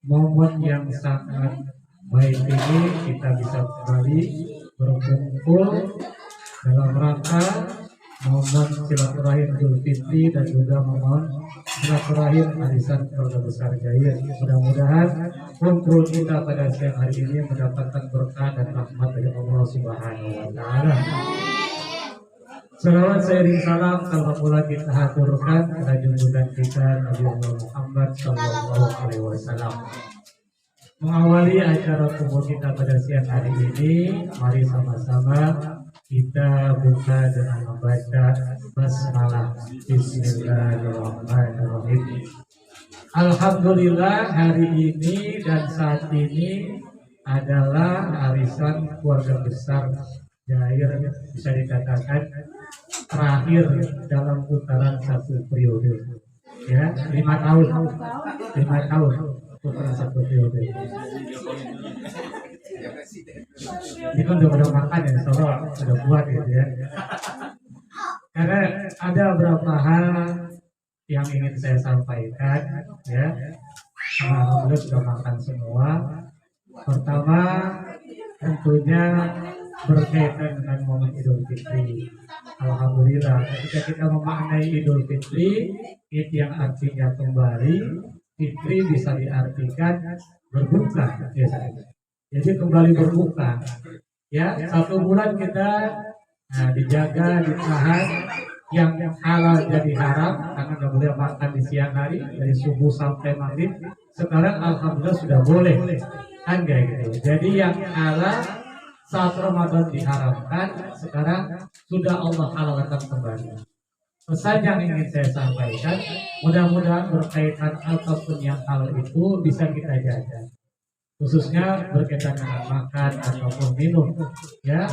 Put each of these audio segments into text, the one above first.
momen yang sangat baik ini kita bisa kembali berkumpul dalam rangka momen silaturahim Idul Fitri dan juga momen silaturahim arisan keluarga besar Jair. Mudah-mudahan kumpul kita pada siang hari ini mendapatkan berkah dan rahmat dari Allah Subhanahu wa taala. Salawat seiring salam alhamdulillah kita haturkan kepada junjungan kita Nabi Muhammad Sallallahu Alaihi Wasallam. Mengawali acara kumpul kita pada siang hari ini, mari sama-sama kita buka dengan membaca basmalah. Bismillahirrahmanirrahim. Alhamdulillah hari ini dan saat ini adalah arisan keluarga besar Jair, bisa dikatakan terakhir dalam putaran satu periode, ya 5 tahun putaran satu periode. Ini kan udah makan ya, soalnya sudah buat gitu ya. Karena ada beberapa hal yang ingin saya sampaikan, ya. Alhamdulillah sudah makan semua. Pertama, tentunya berkaitan dengan momen Idul Fitri. Alhamdulillah, ketika kita memaknai Idul Fitri, itu yang artinya kembali. Fitri bisa diartikan berbuka, biasanya. Jadi kembali berbuka. Ya, 1 bulan kita dijaga, ditahan, yang halal jadi haram karena nggak boleh makan di siang hari dari subuh sampai maghrib. Sekarang alhamdulillah sudah boleh, kan kayak gitu. Jadi yang halal saat Ramadan diharamkan, sekarang sudah Allah halalkan kembali. Pesan yang ingin saya sampaikan, mudah-mudahan berkaitan apapun yang hal itu bisa kita jaga, khususnya berkaitan dengan makan ataupun minum. Ya,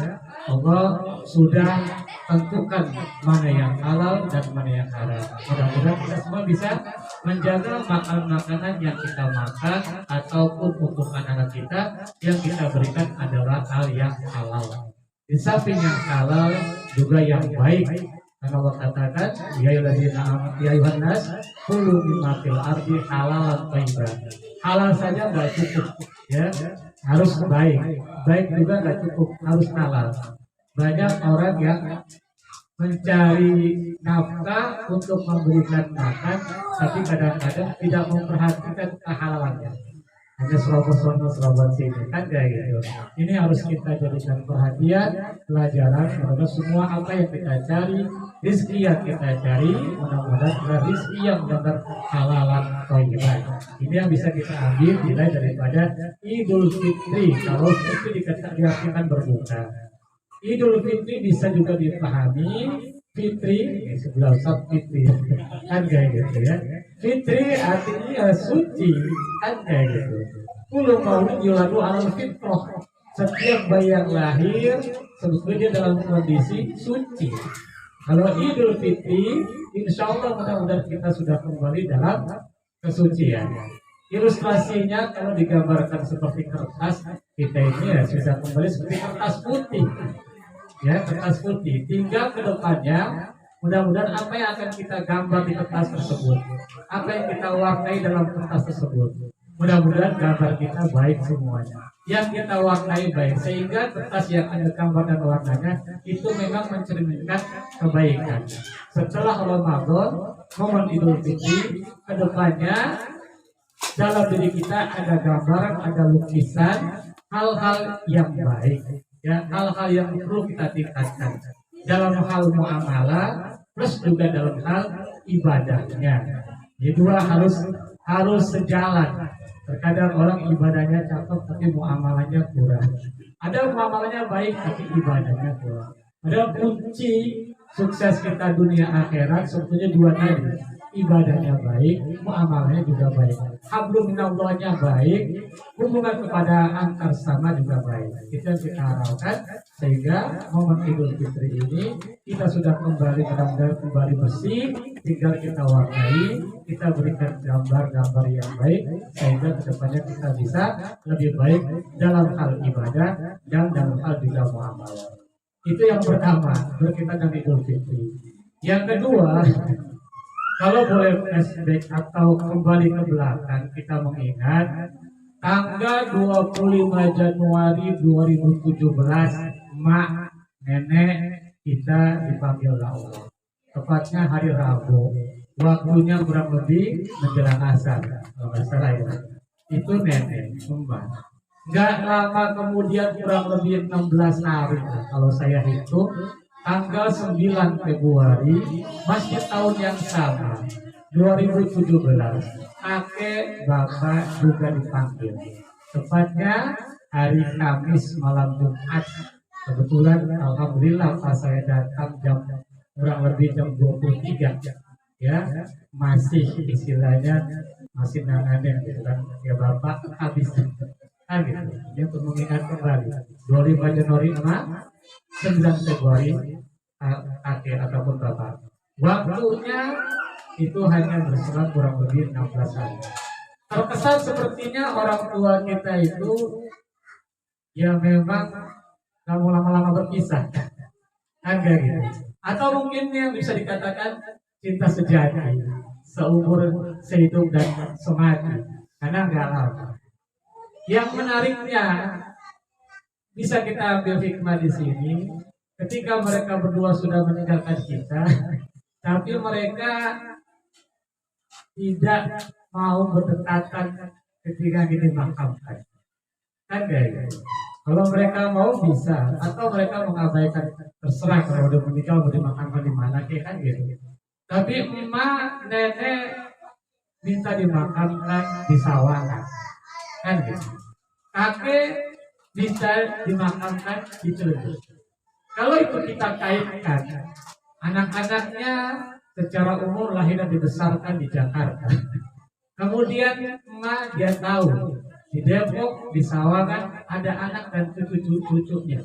Allah sudah tentukan mana yang halal dan mana yang haram. Mudah-mudahan kita semua bisa menjaga makanan-makanan yang kita makan ataupun untuk anak-anak kita yang kita berikan adalah hal yang halal. Di samping yang halal juga yang baik. Karena Allah katakan, ya ayuhan nas, kulu mimma fil ardi halalan thayyiban. Halal saja nggak cukup, ya, harus baik. Baik juga nggak cukup, harus halal. Banyak orang yang mencari nafkah untuk memberikan makan, tapi kadang-kadang tidak memperhatikan kehalalannya. Hanya serobot sini, kan kayak gitu. Ini harus kita jadikan perhatian, pelajaran, karena semua apa yang kita cari, rezeki yang kita cari, mudah-mudahan adalah rezeki yang benar halalan thayyiban. Ini yang bisa kita ambil nilai daripada Idul Fitri. Kalau itu diartikan berbuka. Idul Fitri bisa juga dipahami Fitri, sebelah Fitri, kan kayak gitu ya. Fitri artinya suci, kan kayak gitu. Kullu maulud yuladu alal fitrah. Setiap bayi yang lahir sebetulnya dalam kondisi suci. Kalau Idul Fitri, insya Allah mudah-mudahan kita sudah kembali dalam kesucian. Ilustrasinya kalau digambarkan seperti kertas, kita ini ya sudah kembali seperti kertas putih. Ya, kertas putih. Tinggal ke depannya, mudah-mudahan apa yang akan kita gambar di kertas tersebut, apa yang kita warnai dalam kertas tersebut, mudah-mudahan gambar kita baik semuanya. Yang kita warnai baik, sehingga kertas yang ada gambar dan warnanya itu memang mencerminkan kebaikan. Setelah Ramadan, momen Idul Fitri, ke depannya dalam diri kita ada gambaran, ada lukisan, hal-hal yang baik. Ya, hal-hal yang perlu kita tingkatkan dalam hal muamalah plus juga dalam hal ibadahnya. Jadi dua harus sejalan. Terkadang orang ibadahnya cakep tapi muamalahnya kurang. Ada muamalahnya baik tapi ibadahnya kurang. Ada kunci sukses kita dunia akhirat sebetulnya dua tadi. Ibadahnya baik, muamalahnya juga baik. Hablum minallahnya baik, hubungan kepada antar sama juga baik. Itu yang kita harapkan sehingga momen Idul Fitri ini kita sudah kembali benar-benar kembali bersih, tinggal kita warnai, kita berikan gambar-gambar yang baik sehingga kedepannya kita bisa lebih baik dalam hal ibadah dan dalam hal juga muamalah. Itu yang pertama berkaitan dengan Idul Fitri. Yang kedua, Kalau boleh flashback atau kembali ke belakang, kita mengingat tanggal 25 Januari 2017, mak nenek kita dipanggil Allah. Tepatnya hari Rabu, waktunya kurang lebih menjelang asar, kalau nggak salah ya. Itu nenek, mbak. Nggak lama kemudian kurang lebih 16 hari, kalau saya hitung, tanggal 9 Februari, masih tahun yang sama, 2017, kakek bapak juga dipanggil. Tepatnya hari Kamis malam Jumat. Kebetulan alhamdulillah pas saya datang jam kurang lebih jam 23, ya masih istilahnya masih nanganin gitu kan, ya bapak habis kan gitu. Dia untuk mengingat kembali 25 Januari 9 Februari kakek ataupun bapak. Waktunya itu hanya berselang kurang lebih 16 hari. Terkesan sepertinya orang tua kita itu ya memang nggak mau lama-lama berpisah, kan kayak gitu. Atau mungkin yang bisa dikatakan cinta sejati, seumur sehidup dan semati, karena nggak lama. Yang menariknya bisa kita ambil hikmah di sini, ketika mereka berdua sudah meninggalkan kita, tapi mereka tidak mau berdekatan ketika dimakamkan, kan kayak gitu. Kalau mereka mau bisa, atau mereka mengabaikan, terserah kalau udah menikah mau dimakamkan di mana kayak kan gitu. Tapi emak nenek minta dimakamkan di sawangan, kan gitu. Kakek bisa dimakamkan di Ciledug. Kalau itu kita kaitkan, anak-anaknya secara umum lahir dan dibesarkan di Jakarta. Kemudian emak dia tahu di Depok, di Sawangan ada anak dan cucu-cucunya,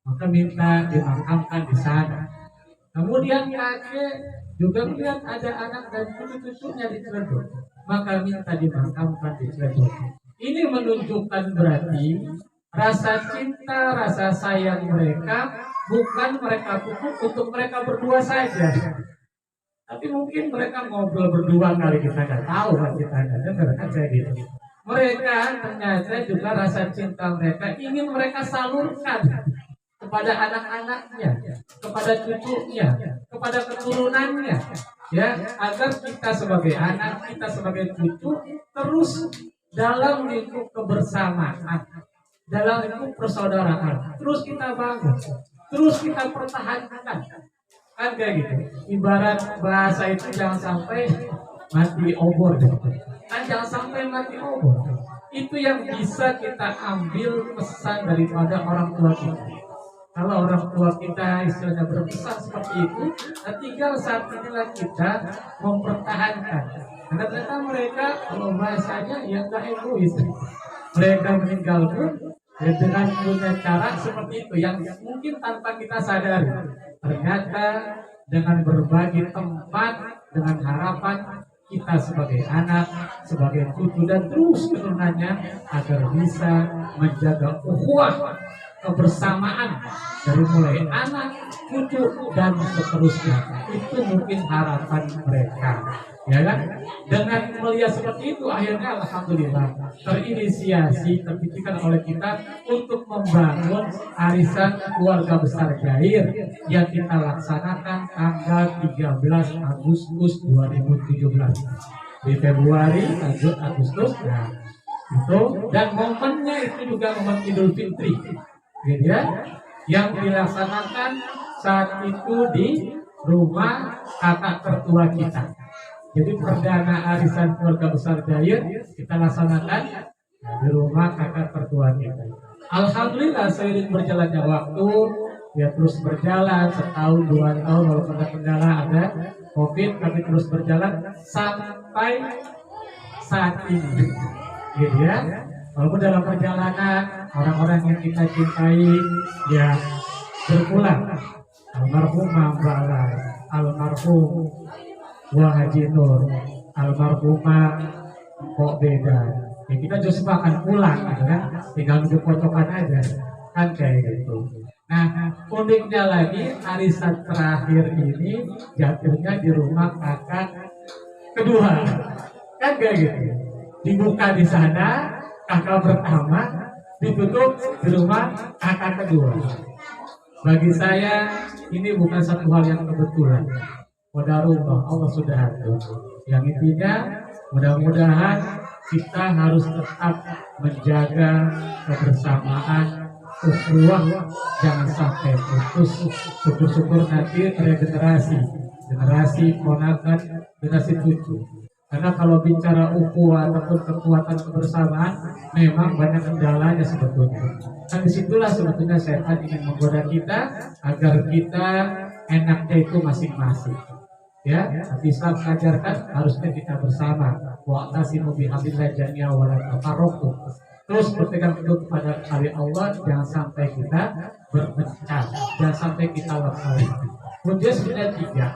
maka minta dimakamkan di sana. Kemudian kakek juga melihat ada anak dan cucu-cucunya di Ciledug, maka minta dimakamkan di Ciledug. Ini menunjukkan berarti rasa cinta, rasa sayang mereka bukan mereka pupuk untuk mereka berdua saja. Tapi mungkin mereka ngobrol berdua kali, kita nggak tahu kan, kita nggak dengar kan kayak gitu. Mereka ternyata juga rasa cinta mereka ingin mereka salurkan kepada anak-anaknya, kepada cucunya, kepada keturunannya, ya, agar kita sebagai anak, kita sebagai cucu terus dalam lingkup kebersamaan, dalam lingkup persaudaraan, terus kita bangun, terus kita pertahankan, kan kayak gitu. Ibarat bahasa itu jangan sampai mati obor, kan jangan sampai mati obor. Itu yang bisa kita ambil pesan daripada orang tua kita. Kalau orang tua kita istilahnya berpesan seperti itu, tinggal saat inilah kita mempertahankan. Karena ternyata mereka kalau bahasanya ya nggak egois. Mereka meninggal pun ya dengan punya cara seperti itu yang mungkin tanpa kita sadari. Ternyata dengan berbagi tempat, dengan harapan kita sebagai anak, sebagai cucu dan terus keturunannya agar bisa menjaga ukhuwah kebersamaan dari mulai anak, cucu dan seterusnya. Itu mungkin harapan mereka, ya kan? Dengan melihat seperti itu akhirnya alhamdulillah terinisiasi, terpikirkan oleh kita untuk membangun arisan keluarga besar Jair yang kita laksanakan tanggal 13 Agustus 2017 di Februari, Agustus, nah itu, dan momennya itu juga momen Idul Fitri, gitu ya, yang dilaksanakan saat itu di rumah kakak tertua kita. Jadi perdana arisan keluarga besar Jair kita laksanakan di rumah kakak tertua kita. Alhamdulillah seiring berjalannya waktu ya terus berjalan setahun 2 tahun walaupun ada kendala, ada COVID, tapi terus berjalan sampai saat ini, gitu ya. Walaupun dalam perjalanan orang-orang yang kita cintai ya berpulang, almarhum Mbak Las, almarhum Wah Haji Nur, almarhumah Kok Beda, ya kita justru akan pulang, gitu kan? Tinggal nunggu potongan aja, kan kayak gitu. Nah, uniknya lagi arisan terakhir ini jatuhnya di rumah kakak kedua. Kan kayak gitu. Dibuka di sana kakak pertama, ditutup di rumah kakak kedua. Bagi saya ini bukan satu hal yang kebetulan. Qadarullah, Allah sudah atur. Yang intinya mudah-mudahan kita harus tetap menjaga kebersamaan, ukhuwah, jangan sampai putus. Syukur-syukur nanti generasi ponakan, generasi cucu. Karena kalau bicara ukhuwah ataupun kekuatan kebersamaan, memang banyak kendalanya sebetulnya. Dan disitulah sebetulnya setan ingin menggoda kita agar kita enaknya itu masing-masing. Ya, Islam mengajarkan harusnya kita bersama. Wa'tasimu bihablillah jami'an wa la tafarraqu. Terus berpegang teguh kepada tali Allah, jangan sampai kita berpecah, jangan sampai kita lemah. Kemudian sudah tiga.